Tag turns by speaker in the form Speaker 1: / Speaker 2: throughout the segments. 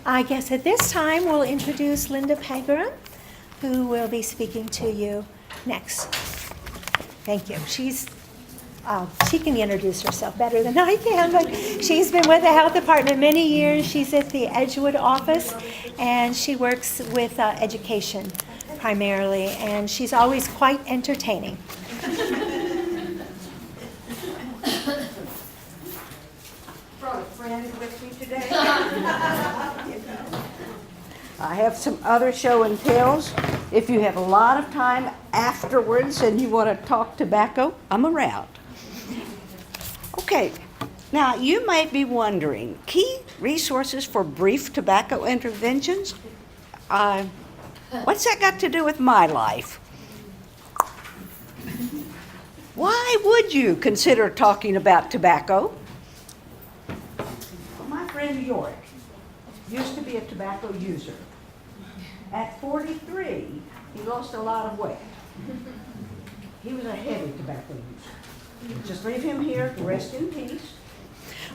Speaker 1: I guess at this time we'll introduce Linda Pegram, who will be speaking to you next. Thank you. She can introduce herself better than I can, but she's been with the health department many years. She's at the Edgewood office, and she works with education primarily, and she's always quite entertaining.
Speaker 2: Brought a friend with me today. I have some other show and tells. If you have a lot of time afterwards and you want to talk tobacco, I'm around. Okay, now you might be wondering, key resources for brief tobacco interventions? What's that got to do with my life? Why would you consider talking about tobacco? My friend York used to be a tobacco user. At 43, he lost a lot of weight. He was a heavy tobacco user. Just leave him here to rest in peace.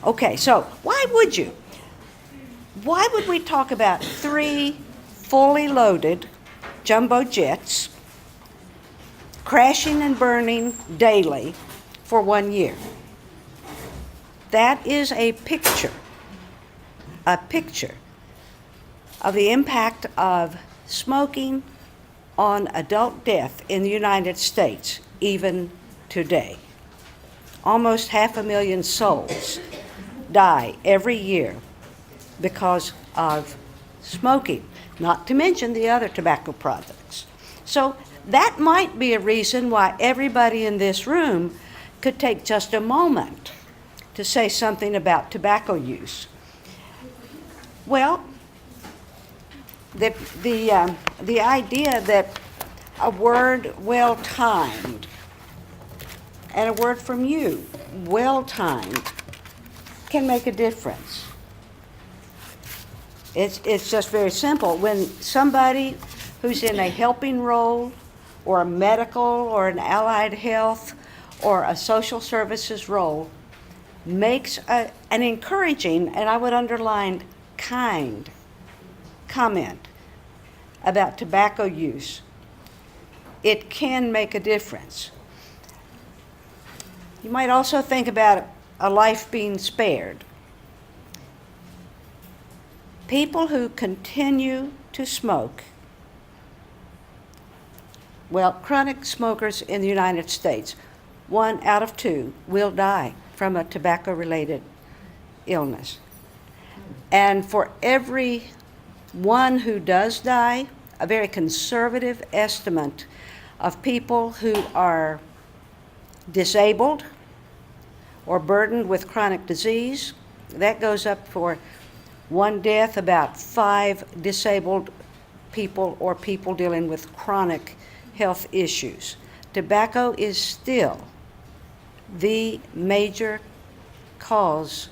Speaker 2: Okay, so why would you? Why would we talk about 3 fully loaded jumbo jets crashing and burning daily for 1 year? That is a picture of the impact of smoking on adult death in the United States, even today. Almost 500,000 souls die every year because of smoking, not to mention the other tobacco products. So that might be a reason why everybody in this room could take just a moment to say something about tobacco use. Well, the idea that a word well-timed and a word from you, well-timed, can make a difference. It's just very simple. When somebody who's in a helping role or a medical or an allied health or a social services role makes an encouraging, and I would underline kind, comment about tobacco use, it can make a difference. You might also think about a life being spared. People who continue to smoke, well, chronic smokers in the United States, 1 out of 2 will die from a tobacco-related illness. And for every one who does die, a very conservative estimate of people who are disabled or burdened with chronic disease, that goes up for 1 death, about 5 disabled people or people dealing with chronic health issues. Tobacco is still the major cause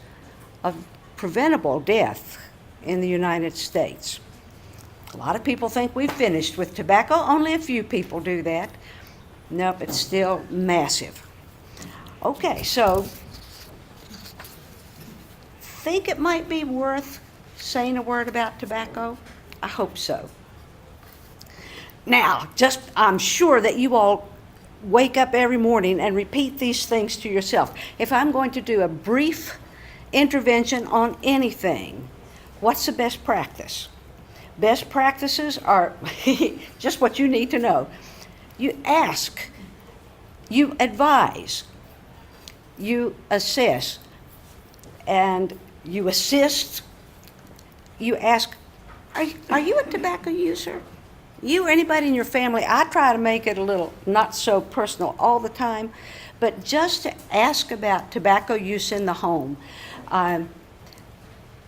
Speaker 2: of preventable death in the United States. A lot of people think we've finished with tobacco. Only a few people do that. Nope, it's still massive. Okay, so think it might be worth saying a word about tobacco? I hope so. Now, I'm sure that you all wake up every morning and repeat these things to yourself. If I'm going to do a brief intervention on anything, what's the best practice? Best practices are just what you need to know. You ask, you advise, you assess, and you assist. You ask, are you a tobacco user? You or anybody in your family? I try to make it a little not so personal all the time, but just to ask about tobacco use in the home.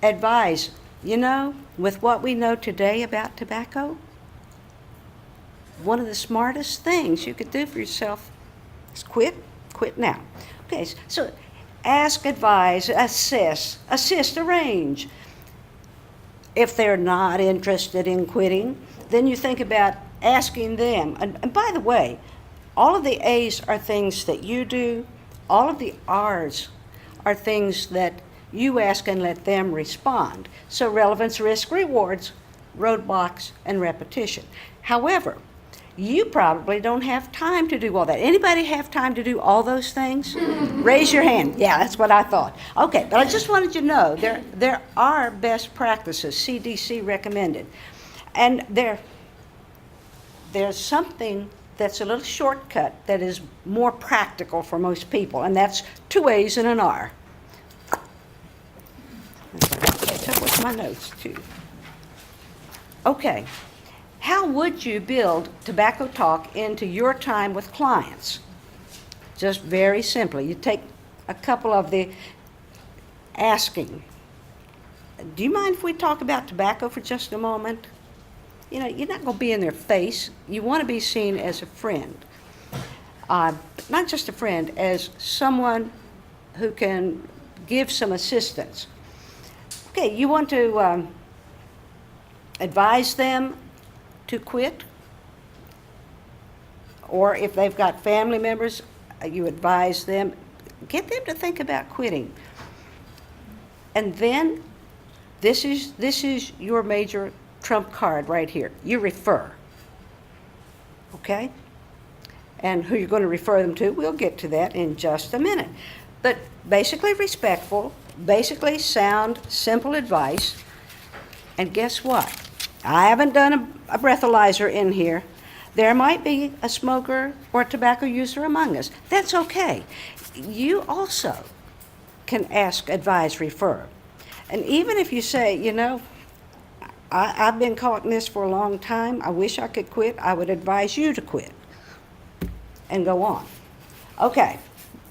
Speaker 2: Advise, with what we know today about tobacco, one of the smartest things you could do for yourself is quit now. Okay, so ask, advise, assess, assist, arrange. If they're not interested in quitting, then you think about asking them. And by the way, all of the A's are things that you do. All of the R's are things that You ask and let them respond. So relevance, risk, rewards, roadblocks, and repetition. However, you probably don't have time to do all that. Anybody have time to do all those things? Raise your hand. Yeah, that's what I thought. Okay, but I just wanted you to know there are best practices, CDC recommended. And there's something that's a little shortcut that is more practical for most people, and that's 2 A's and an R. Catch up with my notes too. Okay, how would you build tobacco talk into your time with clients? Just very simply, you take a couple of the asking. Do you mind if we talk about tobacco for just a moment? You know, you're not going to be in their face. You want to be seen as a friend. Not just a friend, as someone who can give some assistance. Okay, you want to advise them to quit, or if they've got family members, you advise them, get them to think about quitting. And then this is your major trump card right here. You refer, okay? And who you're going to refer them to, we'll get to that in just a minute. But basically respectful, basically sound, simple advice. And guess what? I haven't done a breathalyzer in here. There might be a smoker or a tobacco user among us. That's okay. You also can ask, advise, refer. And even if you say, you know, I've been caught in this for a long time, I wish I could quit, I would advise you to quit. And go on. Okay,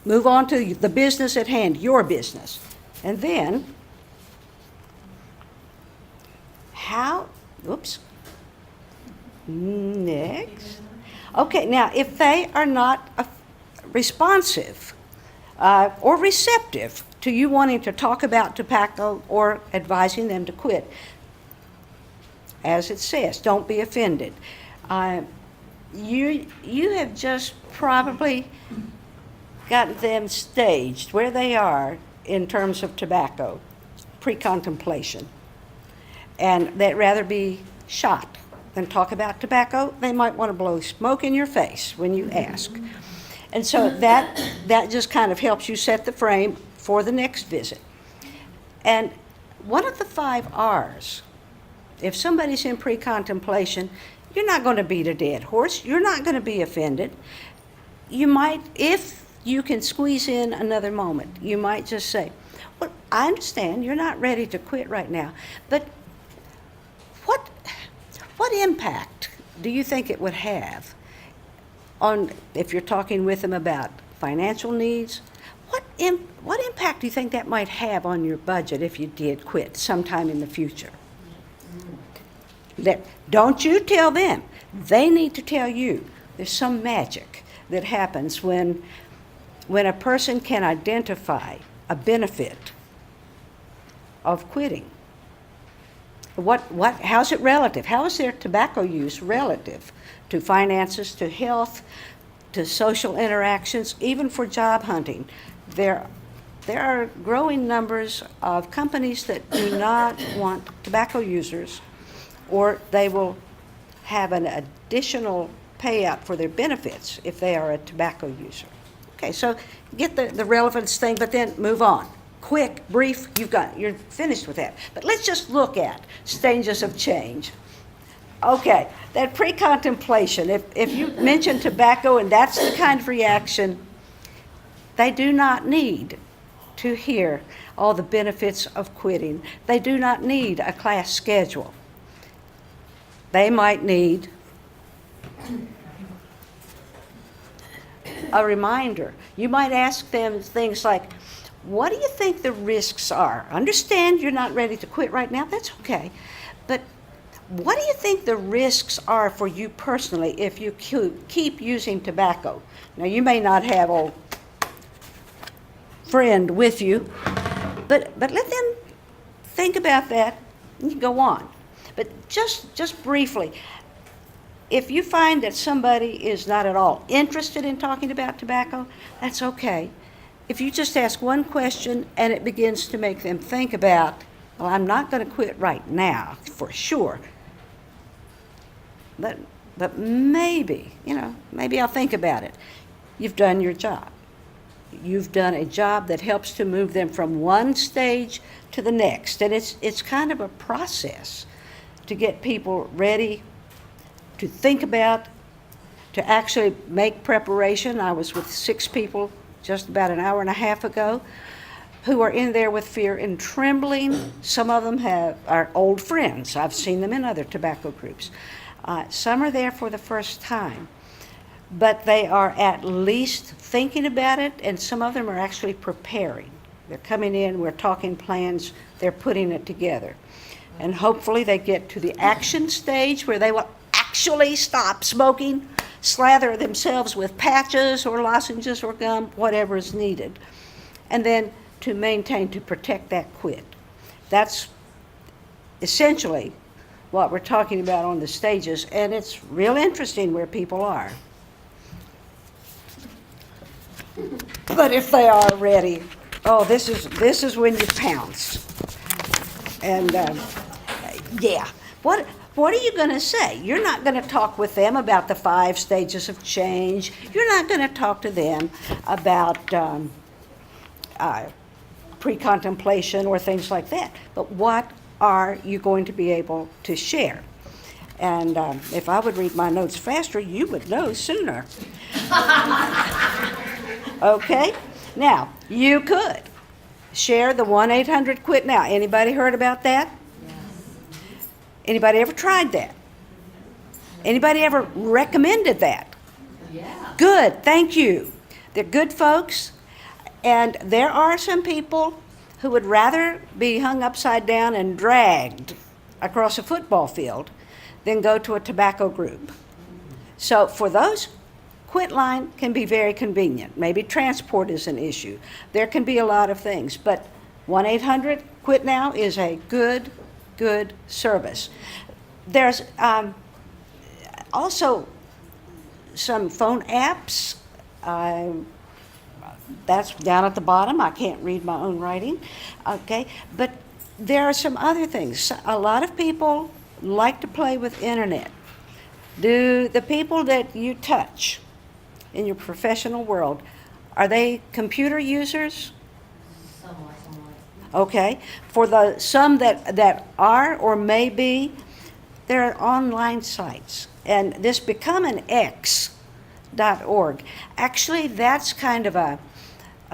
Speaker 2: move on to the business at hand, your business. And then, next. Okay, now if they are not responsive or receptive to you wanting to talk about tobacco or advising them to quit, as it says, don't be offended. You have just probably gotten them staged where they are in terms of tobacco, pre-contemplation. And they'd rather be shot than talk about tobacco. They might want to blow smoke in your face when you ask. And so that just kind of helps you set the frame for the next visit. And one of the 5 R's, if somebody's in pre-contemplation, you're not going to beat a dead horse. You're not going to be offended. You might, if you can squeeze in another moment, you might just say, well, I understand you're not ready to quit right now, but what impact do you think it would have on, if you're talking with them about financial needs, what impact do you think that might have on your budget if you did quit sometime in the future? Don't you tell them. They need to tell you. There's some magic that happens when a person can identify a benefit of quitting. How's it relative? How is their tobacco use relative to finances, to health, to social interactions, even for job hunting? There are growing numbers of companies that do not want tobacco users, or they will have an additional payout for their benefits if they are a tobacco user. Okay, so get the relevance thing, but then move on. Quick, brief, you're finished with that. But let's just look at stages of change. Okay, that pre-contemplation, if you mention tobacco and that's the kind of reaction, they do not need to hear all the benefits of quitting. They do not need a class schedule. They might need a reminder. You might ask them things like, what do you think the risks are? Understand you're not ready to quit right now, that's okay. But what do you think the risks are for you personally if you keep using tobacco? Now, you may not have a friend with you, but let them think about that and go on. But just briefly, if you find that somebody is not at all interested in talking about tobacco, that's okay. if you just ask one question and it begins to make them think about, well, I'm not going to quit right now, for sure. But maybe, maybe I'll think about it. You've done your job. You've done a job that helps to move them from one stage to the next. And it's kind of a process to get people ready to think about, to actually make preparation. I was with 6 people just about an hour and a half ago who are in there with fear and trembling. Some of them are old friends. I've seen them in other tobacco groups. Some are there for the first time, but they are at least thinking about it, and some of them are actually preparing. They're coming in, we're talking plans, they're putting it together. And hopefully they get to the action stage where they will actually stop smoking, slather themselves with patches or lozenges or gum, whatever is needed. And then to maintain, to protect that quit. That's essentially what we're talking about on the stages, and it's real interesting where people are. But if they are ready, this is when you pounce. And yeah, what are you going to say? You're not going to talk with them about the 5 stages of change. You're not going to talk to them about pre-contemplation or things like that. But what are you going to be able to share? And if I would read my notes faster, you would know sooner. Okay? Now, you could share the 1-800-QUIT-NOW. Anybody heard about that? Yes. Anybody ever tried that? Anybody ever recommended that? Yeah. Good, thank you. They're good folks. And there are some people who would rather be hung upside down and dragged across a football field than go to a tobacco group. So for those, quit line can be very convenient. Maybe transport is an issue. There can be a lot of things, but 1-800-QUIT-NOW is a good service. There's also some phone apps. That's down at the bottom. I can't read my own writing. Okay, but there are some other things. A lot of people like to play with internet. Do the people that you touch in your professional world, are they computer users?
Speaker 3: Somewhat.
Speaker 2: Okay. For the some that are or may be, there are online sites. And this becomeanx.org, actually that's kind of a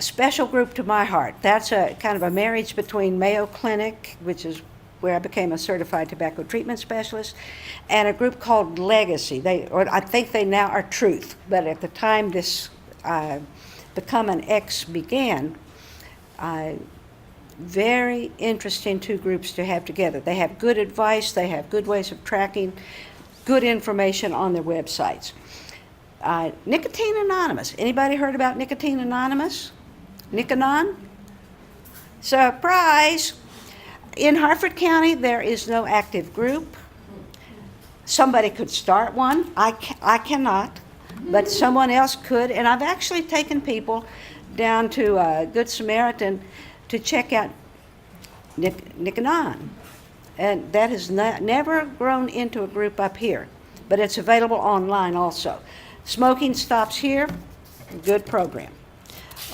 Speaker 2: special group to my heart. That's a kind of a marriage between Mayo Clinic, which is where I became a certified tobacco treatment specialist, and a group called Legacy. I think they now are Truth, but at the time this Become an X began, very interesting 2 groups to have together. They have good advice, they have good ways of tracking, good information on their websites. Nicotine Anonymous. Anybody heard about Nicotine Anonymous? Niconon? Surprise! In Harford County, there is no active group. Somebody could start one. I cannot, but someone else could. And I've actually taken people down to Good Samaritan to check out Niconon. And that has never grown into a group up here, but it's available online also. Smoking Stops Here, good program.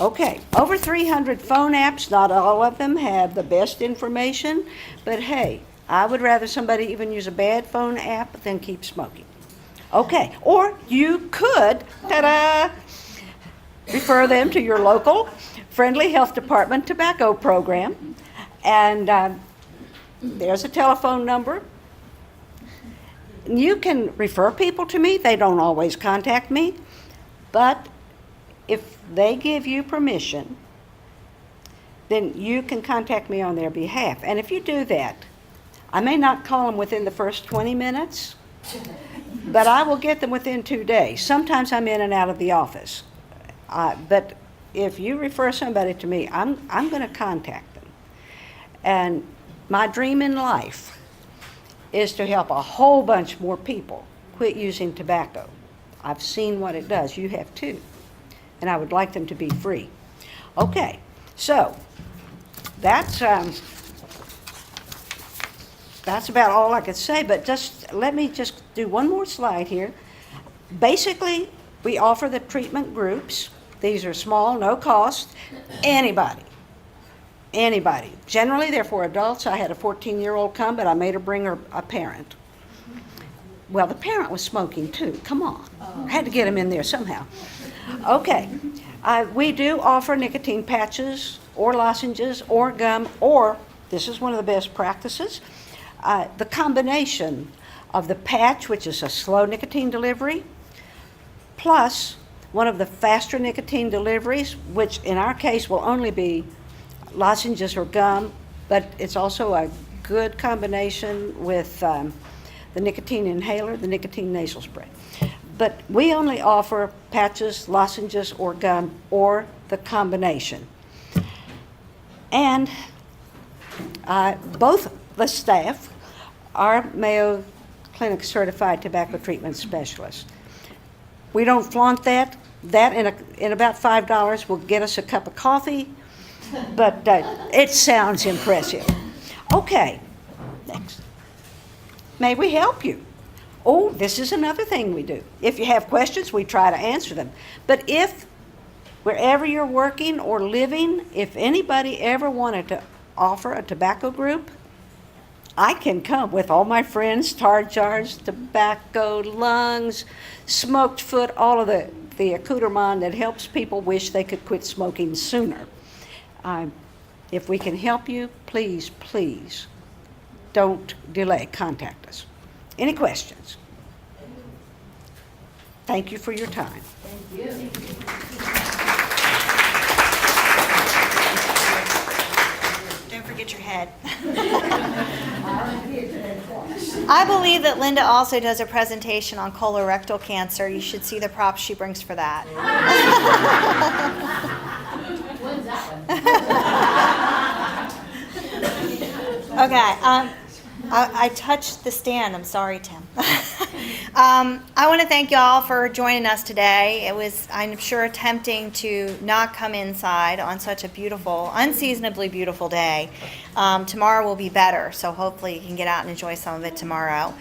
Speaker 2: Okay, over 300 phone apps. Not all of them have the best information, but hey, I would rather somebody even use a bad phone app than keep smoking. Okay, or you could, refer them to your local Friendly Health Department tobacco program, and there's a telephone number. You can refer people to me. They don't always contact me, but if they give you permission, then you can contact me on their behalf. And if you do that, I may not call them within the first 20 minutes, but I will get them within 2 days. Sometimes I'm in and out of the office. But if you refer somebody to me, I'm going to contact them. And my dream in life is to help a whole bunch more people quit using tobacco. I've seen what it does. You have too. And I would like them to be free. Okay, so that's about all I could say, but just let me just do one more slide here. Basically, we offer the treatment groups. These are small, no cost. Anybody. Generally, they're for adults. I had a 14-year-old come, but I made her bring her a parent. Well, the parent was smoking too. Come on. I had to get him in there somehow. Okay. We do offer nicotine patches or lozenges or gum, or, this is one of the best practices, the combination of the patch, which is a slow nicotine delivery, plus one of the faster nicotine deliveries, which in our case will only be lozenges or gum, but it's also a good combination with the nicotine inhaler, the nicotine nasal spray. But we only offer patches, lozenges, or gum, or the combination. And both the staff are Mayo Clinic certified tobacco treatment specialists. We don't flaunt that. That in about $5 will get us a cup of coffee, but it sounds impressive. Okay, next. May we help you? Oh, this is another thing we do. If you have questions, we try to answer them. But if, wherever you're working or living, if anybody ever wanted to offer a tobacco group, I can come with all my friends, tar jars, tobacco, lungs, smoked foot, all of the accoutrement that helps people wish they could quit smoking sooner. If we can help you, please, please don't delay. Contact us. Any questions? Thank you for your time.
Speaker 3: Thank you.
Speaker 4: Don't forget your head. I believe that Linda also does a presentation on colorectal cancer. You should see the props she brings for that.
Speaker 3: When's that one?
Speaker 4: Okay. I touched the stand. I'm sorry, Tim. I want to thank y'all for joining us today. It was, I'm sure, tempting to not come inside on such a beautiful, unseasonably beautiful day. Tomorrow will be better, so hopefully you can get out and enjoy some of it tomorrow.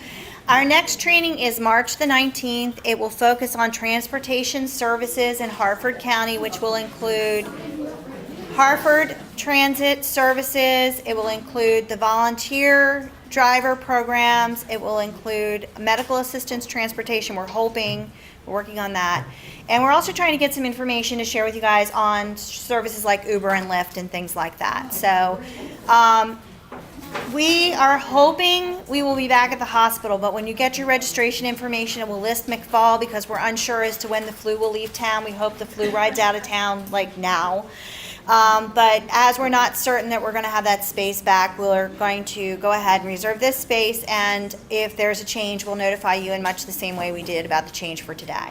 Speaker 4: Our next training is March the 19th. It will focus on transportation services in Harford County, which will include Harford Transit Services. It will include the volunteer driver programs. It will include medical assistance transportation. We're working on that. And we're also trying to get some information to share with you guys on services like Uber and Lyft and things like that. So we are hoping we will be back at the hospital, but when you get your registration information, it will list McFall because we're unsure as to when the flu will leave town. We hope the flu rides out of town like now. But as we're not certain that we're going to have that space back, we're going to go ahead and reserve this space, and if there's a change, we'll notify you in much the same way we did about the change for today.